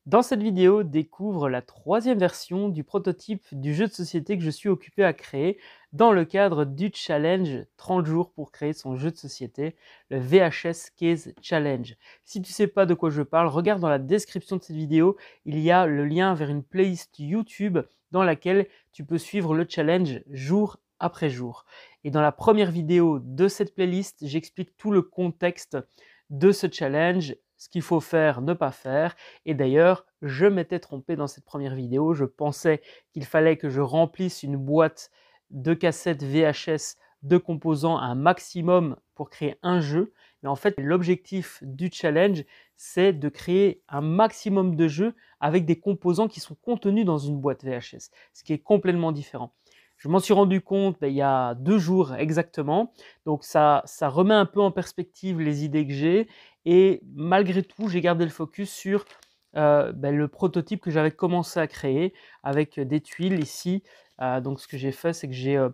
Dans cette vidéo, découvre la troisième version du prototype du jeu de société que je suis occupé à créer dans le cadre du challenge 30 jours pour créer son jeu de société, le VHS Case Challenge. Si tu ne sais pas de quoi je parle, regarde dans la description de cette vidéo, il y a le lien vers une playlist YouTube dans laquelle tu peux suivre le challenge jour après jour. Et dans la première vidéo de cette playlist, j'explique tout le contexte de ce challenge, ce qu'il faut faire, ne pas faire. Et d'ailleurs, je m'étais trompé dans cette première vidéo. Je pensais qu'il fallait que je remplisse une boîte de cassettes VHS de composants un maximum pour créer un jeu. Mais en fait, l'objectif du challenge, c'est de créer un maximum de jeux avec des composants qui sont contenus dans une boîte VHS, ce qui est complètement différent. Je m'en suis rendu compte il y a 2 jours exactement, donc ça remet un peu en perspective les idées que j'ai, et malgré tout, j'ai gardé le focus sur le prototype que j'avais commencé à créer avec des tuiles ici. Donc ce que j'ai fait, c'est que j'ai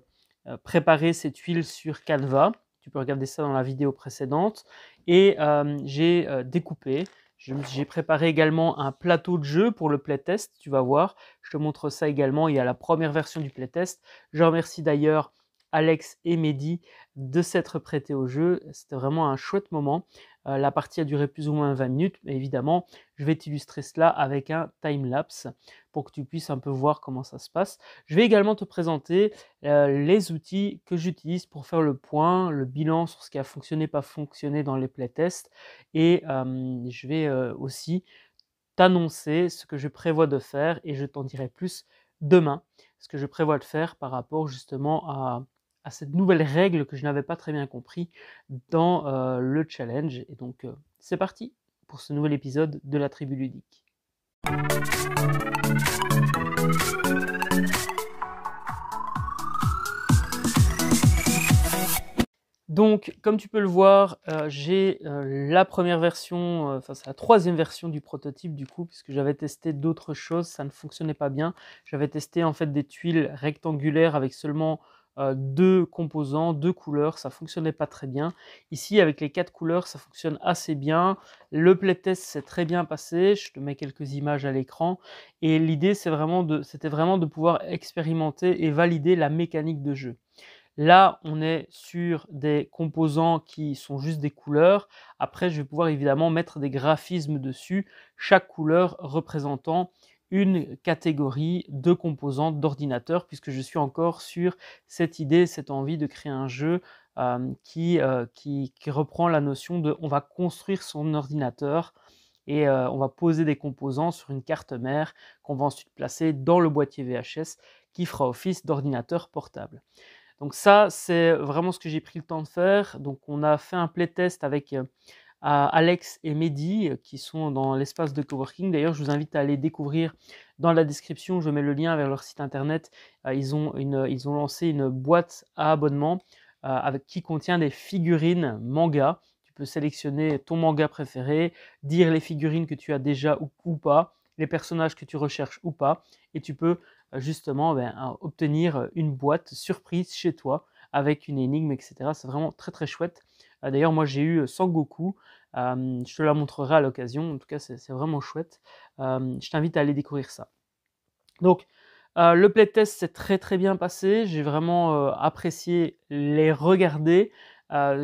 préparé ces tuiles sur Canva. Tu peux regarder ça dans la vidéo précédente. Et j'ai découpé. J'ai préparé également un plateau de jeu pour le playtest, tu vas voir. Je te montre ça également, il y a la première version du playtest. Je remercie d'ailleurs Alex et Mehdi de s'être prêtés au jeu. C'était vraiment un chouette moment. La partie a duré plus ou moins 20 minutes, mais évidemment, je vais t'illustrer cela avec un time-lapse pour que tu puisses un peu voir comment ça se passe. Je vais également te présenter les outils que j'utilise pour faire le point, le bilan sur ce qui a fonctionné, pas fonctionné dans les playtests, et je vais aussi t'annoncer ce que je prévois de faire, et je t'en dirai plus demain, ce que je prévois de faire par rapport justement à cette nouvelle règle que je n'avais pas très bien compris dans le challenge. Et donc c'est parti pour ce nouvel épisode de la Tribu Ludique. Donc, comme tu peux le voir, j'ai la première version, enfin c'est la troisième version du prototype du coup, puisque j'avais testé d'autres choses, ça ne fonctionnait pas bien. J'avais testé en fait des tuiles rectangulaires avec seulement 2 composants, 2 couleurs, ça fonctionnait pas très bien. Ici, avec les 4 couleurs, ça fonctionne assez bien. Le playtest s'est très bien passé, je te mets quelques images à l'écran. Et l'idée, c'était vraiment de pouvoir expérimenter et valider la mécanique de jeu. Là, on est sur des composants qui sont juste des couleurs. Après, je vais pouvoir évidemment mettre des graphismes dessus, chaque couleur représentant une catégorie de composants d'ordinateur, puisque je suis encore sur cette idée, cette envie de créer un jeu qui reprend la notion de on va construire son ordinateur et on va poser des composants sur une carte mère qu'on va ensuite placer dans le boîtier VHS qui fera office d'ordinateur portable. Donc ça, c'est vraiment ce que j'ai pris le temps de faire. Donc on a fait un playtest avec Alex et Mehdi qui sont dans l'espace de coworking. D'ailleurs, je vous invite à aller découvrir dans la description, je mets le lien vers leur site internet. Ils ont lancé une boîte à abonnement qui contient des figurines manga. Tu peux sélectionner ton manga préféré, dire les figurines que tu as déjà ou pas, les personnages que tu recherches ou pas, et tu peux justement obtenir une boîte surprise chez toi avec une énigme, etc. C'est vraiment très très chouette. D'ailleurs, moi j'ai eu Sangoku, je te la montrerai à l'occasion, en tout cas c'est vraiment chouette. Je t'invite à aller découvrir ça. Donc, le playtest s'est très très bien passé, j'ai vraiment apprécié les regarder,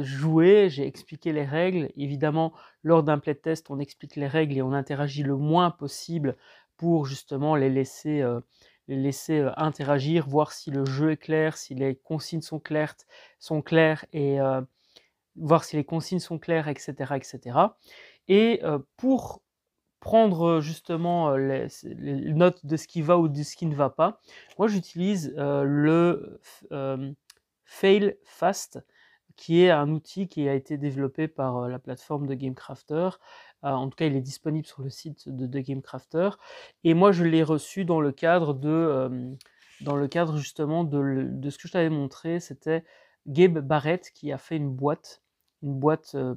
jouer, j'ai expliqué les règles. Évidemment, lors d'un playtest, on explique les règles et on interagit le moins possible pour justement les laisser interagir, voir si le jeu est clair, si les consignes sont claires et voir si les consignes sont claires, etc. etc. Et pour prendre justement les notes de ce qui va ou de ce qui ne va pas, moi j'utilise le Fail Fast, qui est un outil qui a été développé par la plateforme de GameCrafter. En tout cas, il est disponible sur le site de GameCrafter. Et moi, je l'ai reçu dans le cadre justement de ce que je t'avais montré. C'était Gabe Barrett qui a fait une boîte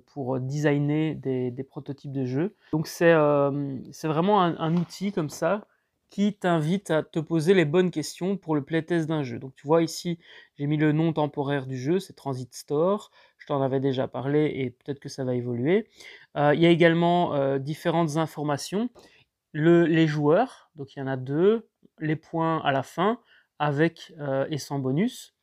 pour designer des prototypes de jeux. Donc c'est vraiment un outil comme ça qui t'invite à te poser les bonnes questions pour le playtest d'un jeu. Donc tu vois ici, j'ai mis le nom temporaire du jeu, c'est Transit Store. Je t'en avais déjà parlé et peut-être que ça va évoluer. Il y a également différentes informations. les joueurs, donc il y en a 2, les points à la fin, avec et sans bonus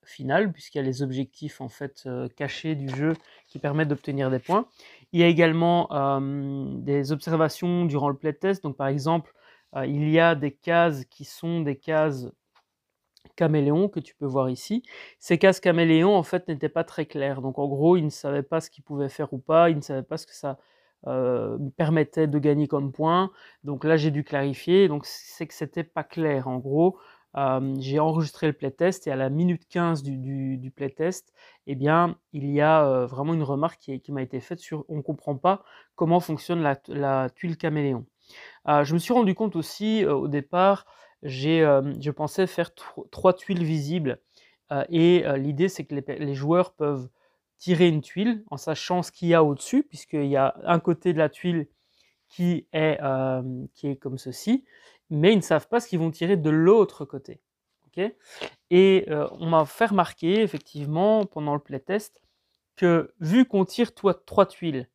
final, puisqu'il y a les objectifs en fait cachés du jeu qui permettent d'obtenir des points. Il y a également des observations durant le playtest, donc par exemple, il y a des cases qui sont des cases caméléon que tu peux voir ici. Ces cases caméléon en fait n'étaient pas très claires, donc en gros ils ne savaient pas ce qu'ils pouvaient faire ou pas, ils ne savaient pas ce que ça permettait de gagner comme point, donc là j'ai dû clarifier, donc c'est que c'était pas clair en gros. J'ai enregistré le playtest et à la minute 15 du playtest, eh bien, il y a vraiment une remarque qui m'a été faite sur on ne comprend pas comment fonctionne la tuile caméléon. Je me suis rendu compte aussi au départ, je pensais faire 3 tuiles visibles et l'idée c'est que les joueurs peuvent tirer une tuile en sachant ce qu'il y a au-dessus, puisqu'il y a un côté de la tuile qui est comme ceci, mais ils ne savent pas ce qu'ils vont tirer de l'autre côté. Okay, et on m'a fait remarquer effectivement pendant le playtest que vu qu'on tire 3 tuiles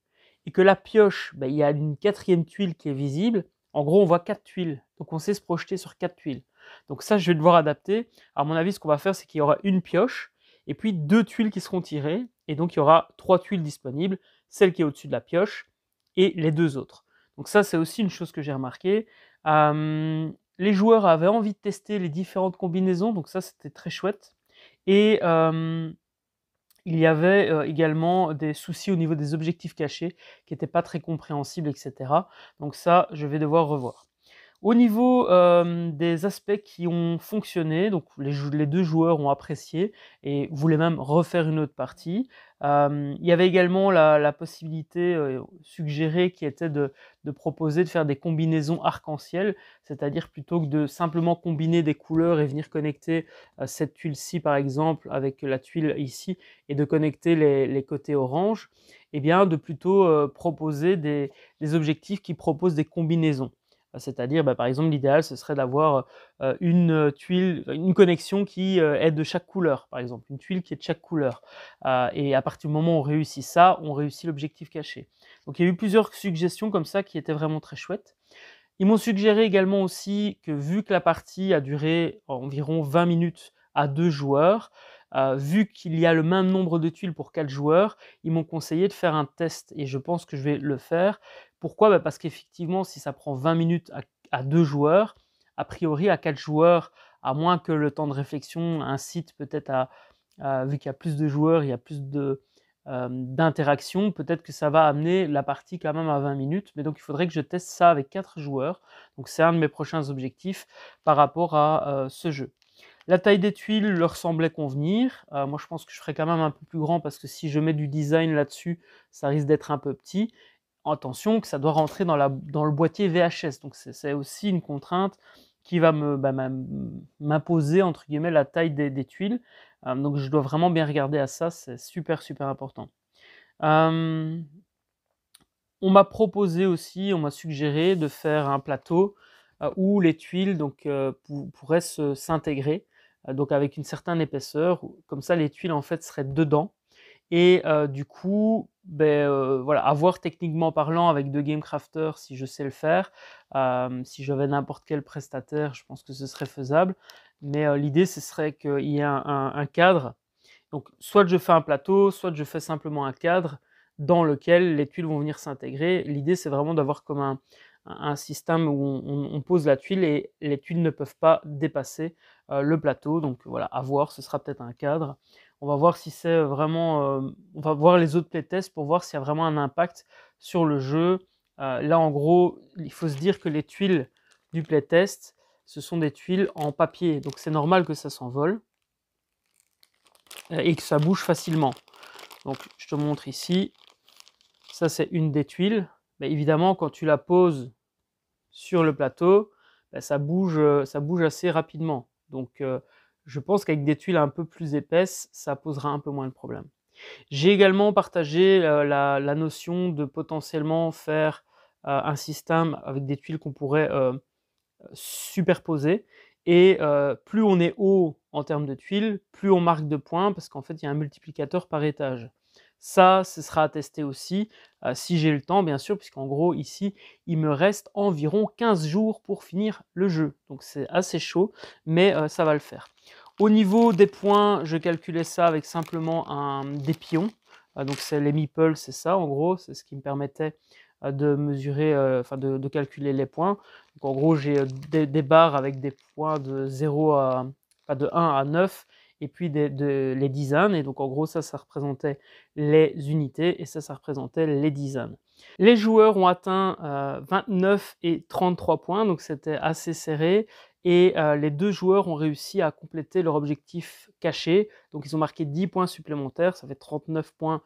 et que la pioche, il y a une 4e tuile qui est visible, en gros on voit 4 tuiles, donc on sait se projeter sur 4 tuiles. Donc ça je vais devoir adapter. À mon avis ce qu'on va faire c'est qu'il y aura une pioche et puis 2 tuiles qui seront tirées et donc il y aura 3 tuiles disponibles, celle qui est au-dessus de la pioche et les 2 autres. Donc ça c'est aussi une chose que j'ai remarqué. Les joueurs avaient envie de tester les différentes combinaisons, donc ça c'était très chouette. Et il y avait également des soucis au niveau des objectifs cachés qui n'étaient pas très compréhensibles, etc. Donc ça, je vais devoir revoir. Au niveau des aspects qui ont fonctionné, donc les 2 joueurs ont apprécié et voulaient même refaire une autre partie. Il y avait également la possibilité suggérée qui était de proposer de faire des combinaisons arc-en-ciel, c'est-à-dire plutôt que de simplement combiner des couleurs et venir connecter cette tuile-ci par exemple avec la tuile ici et de connecter les côtés orange, et bien de plutôt proposer des objectifs qui proposent des combinaisons. C'est-à-dire, par exemple, l'idéal, ce serait d'avoir une tuile, une connexion qui est de chaque couleur, par exemple, une tuile qui est de chaque couleur. Et à partir du moment où on réussit ça, on réussit l'objectif caché. Donc il y a eu plusieurs suggestions comme ça qui étaient vraiment très chouettes. Ils m'ont suggéré également aussi que vu que la partie a duré environ 20 minutes à 2 joueurs, vu qu'il y a le même nombre de tuiles pour 4 joueurs, ils m'ont conseillé de faire un test et je pense que je vais le faire. Pourquoi? Parce qu'effectivement, si ça prend 20 minutes à 2 joueurs, a priori à 4 joueurs, à moins que le temps de réflexion incite peut-être vu qu'il y a plus de joueurs, il y a plus d'interaction, peut-être que ça va amener la partie quand même à 20 minutes, mais donc il faudrait que je teste ça avec 4 joueurs, donc c'est un de mes prochains objectifs par rapport à ce jeu. La taille des tuiles leur semblait convenir, moi je pense que je ferai quand même un peu plus grand parce que si je mets du design là-dessus, ça risque d'être un peu petit. Attention que ça doit rentrer dans le boîtier VHS, donc c'est aussi une contrainte qui va m'imposer entre guillemets la taille des tuiles. Donc je dois vraiment bien regarder à ça, c'est super important. On m'a proposé aussi, on m'a suggéré de faire un plateau où les tuiles donc, pourraient s'intégrer, donc avec une certaine épaisseur, comme ça les tuiles en fait seraient dedans. Et du coup, voilà, à voir techniquement parlant avec The Game Crafter si je sais le faire. Si j'avais n'importe quel prestataire, je pense que ce serait faisable. Mais l'idée, ce serait qu'il y ait un cadre. Donc, soit je fais un plateau, soit je fais simplement un cadre dans lequel les tuiles vont venir s'intégrer. L'idée, c'est vraiment d'avoir comme un système où on pose la tuile et les tuiles ne peuvent pas dépasser le plateau. Donc voilà, à voir, ce sera peut-être un cadre. On va voir si c'est vraiment... on va voir les autres playtests pour voir s'il y a vraiment un impact sur le jeu. Là, en gros, il faut se dire que les tuiles du playtest, ce sont des tuiles en papier. Donc c'est normal que ça s'envole et que ça bouge facilement. Donc je te montre ici. Ça, c'est une des tuiles. Mais évidemment, quand tu la poses sur le plateau, ça bouge assez rapidement. Donc je pense qu'avec des tuiles un peu plus épaisses, ça posera un peu moins de problème. J'ai également partagé la notion de potentiellement faire un système avec des tuiles qu'on pourrait superposer. Et plus on est haut en termes de tuiles, plus on marque de points, parce qu'en fait, il y a un multiplicateur par étage. Ça, ce sera à tester aussi, si j'ai le temps bien sûr, puisqu'en gros ici, il me reste environ 15 jours pour finir le jeu. Donc c'est assez chaud, mais ça va le faire. Au niveau des points, je calculais ça avec simplement des pions. Donc c'est les meeples, c'est ça en gros, c'est ce qui me permettait de mesurer, enfin de calculer les points. Donc en gros, j'ai des barres avec des points de 0 à, enfin de 1 à 9, et puis les dizaines. Et donc en gros, ça représentait les unités, et ça représentait les dizaines. Les joueurs ont atteint 29 et 33 points, donc c'était assez serré. Et les deux joueurs ont réussi à compléter leur objectif caché. Donc ils ont marqué 10 points supplémentaires, ça fait 39 points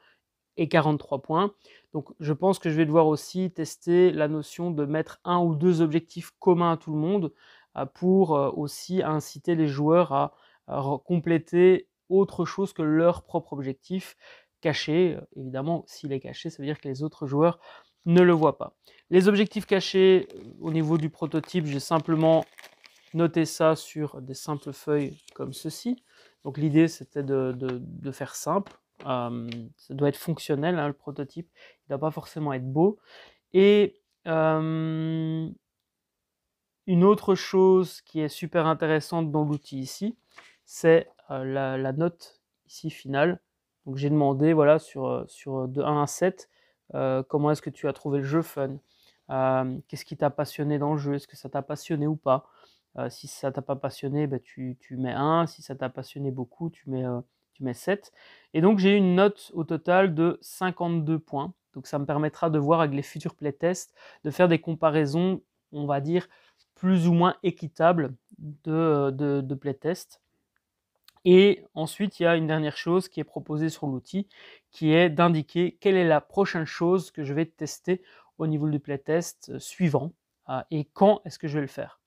et 43 points. Donc je pense que je vais devoir aussi tester la notion de mettre un ou deux objectifs communs à tout le monde pour aussi inciter les joueurs à compléter autre chose que leur propre objectif caché. Évidemment, s'il est caché, ça veut dire que les autres joueurs ne le voient pas. Les objectifs cachés, au niveau du prototype, j'ai simplement noté ça sur des simples feuilles comme ceci. Donc l'idée, c'était de faire simple. Ça doit être fonctionnel, hein, le prototype. Il ne doit pas forcément être beau. Et une autre chose qui est super intéressante dans l'outil ici, c'est la note ici finale. Donc j'ai demandé, voilà, sur de 1 à 7, comment est-ce que tu as trouvé le jeu fun? Qu'est-ce qui t'a passionné dans le jeu? Est-ce que ça t'a passionné ou pas? Si ça t'a pas passionné, bah, tu mets 1. Si ça t'a passionné beaucoup, tu mets 7. Et donc j'ai une note au total de 52 points. Donc ça me permettra de voir avec les futurs playtests, de faire des comparaisons, on va dire, plus ou moins équitables de playtest. Et ensuite, il y a une dernière chose qui est proposée sur l'outil, qui est d'indiquer quelle est la prochaine chose que je vais tester au niveau du playtest suivant et quand est-ce que je vais le faire.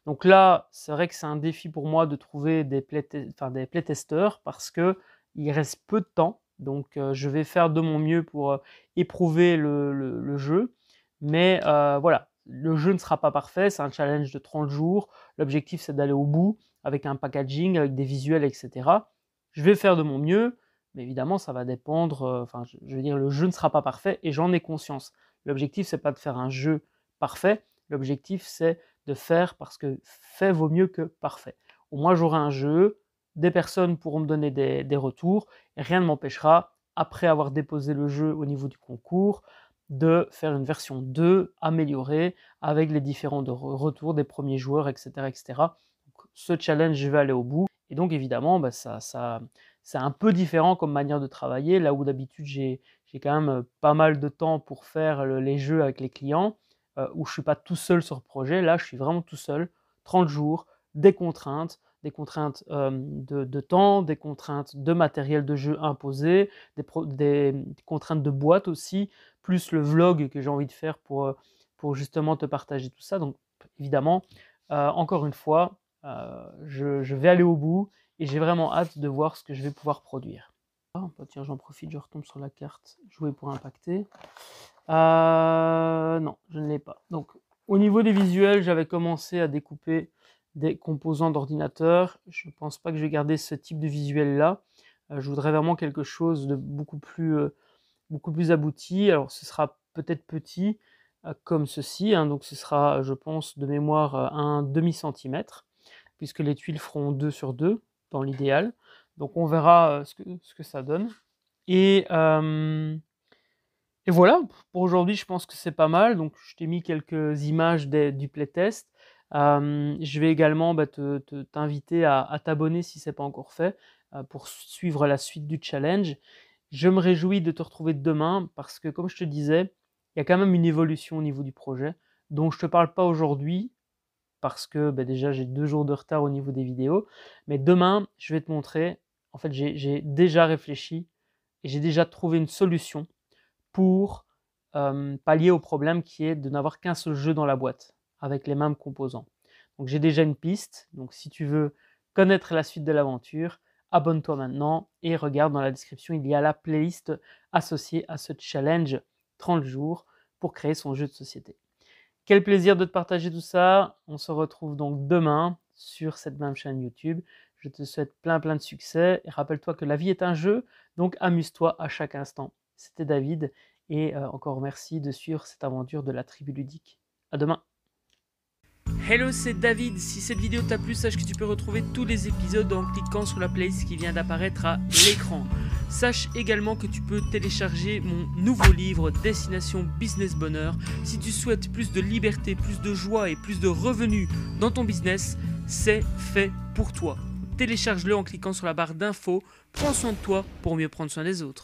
Donc là, c'est vrai que c'est un défi pour moi de trouver des playtesteurs parce qu'il reste peu de temps. Donc je vais faire de mon mieux pour éprouver le jeu. Mais voilà, le jeu ne sera pas parfait, c'est un challenge de 30 jours. L'objectif, c'est d'aller au bout avec un packaging, avec des visuels, etc. Je vais faire de mon mieux, mais évidemment, ça va dépendre. Enfin, je veux dire, le jeu ne sera pas parfait et j'en ai conscience. L'objectif, c'est pas de faire un jeu parfait. L'objectif, c'est de faire parce que fait vaut mieux que parfait. Au moins, j'aurai un jeu, des personnes pourront me donner des retours, et rien ne m'empêchera, après avoir déposé le jeu au niveau du concours, de faire une version 2 améliorée avec les différents retours des premiers joueurs, etc. etc. Donc, ce challenge, je vais aller au bout. Et donc, évidemment, bah, c'est un peu différent comme manière de travailler, là où d'habitude, j'ai quand même pas mal de temps pour faire les jeux avec les clients, où je ne suis pas tout seul sur le projet. Là, je suis vraiment tout seul, 30 jours, des contraintes de temps, des contraintes de matériel de jeu imposé, des contraintes de boîte aussi, plus le vlog que j'ai envie de faire pour justement te partager tout ça. Donc évidemment, encore une fois, je vais aller au bout et j'ai vraiment hâte de voir ce que je vais pouvoir produire. Ah, bah tiens, j'en profite, je retombe sur la carte jouer pour impacter. Non, je ne l'ai pas. Donc au niveau des visuels, j'avais commencé à découper des composants d'ordinateur. Je ne pense pas que je vais garder ce type de visuel là. Je voudrais vraiment quelque chose de beaucoup plus abouti. Alors ce sera peut-être petit comme ceci, hein. Donc ce sera, je pense, de mémoire un demi-centimètre, puisque les tuiles feront 2 sur 2 dans l'idéal. Donc on verra ce que ça donne. Et voilà, pour aujourd'hui, je pense que c'est pas mal. Donc, je t'ai mis quelques images du playtest. Je vais également t'inviter à t'abonner si ce n'est pas encore fait pour suivre la suite du challenge. Je me réjouis de te retrouver demain parce que, comme je te disais, il y a quand même une évolution au niveau du projet dont je ne te parle pas aujourd'hui parce que déjà j'ai 2 jours de retard au niveau des vidéos. Mais demain, je vais te montrer. En fait, j'ai déjà réfléchi et j'ai déjà trouvé une solution pour pallier au problème qui est de n'avoir qu'un seul jeu dans la boîte avec les mêmes composants. Donc j'ai déjà une piste, donc si tu veux connaître la suite de l'aventure, abonne-toi maintenant et regarde dans la description, il y a la playlist associée à ce challenge 30 jours pour créer son jeu de société. Quel plaisir de te partager tout ça, on se retrouve donc demain sur cette même chaîne YouTube. Je te souhaite plein de succès et rappelle-toi que la vie est un jeu, donc amuse-toi à chaque instant. C'était David et encore merci de suivre cette aventure de la tribu ludique. À demain. Hello, c'est David. Si cette vidéo t'a plu, sache que tu peux retrouver tous les épisodes en cliquant sur la playlist qui vient d'apparaître à l'écran. Sache également que tu peux télécharger mon nouveau livre Destination Business Bonheur. Si tu souhaites plus de liberté, plus de joie et plus de revenus dans ton business, c'est fait pour toi. Télécharge-le en cliquant sur la barre d'infos. Prends soin de toi pour mieux prendre soin des autres.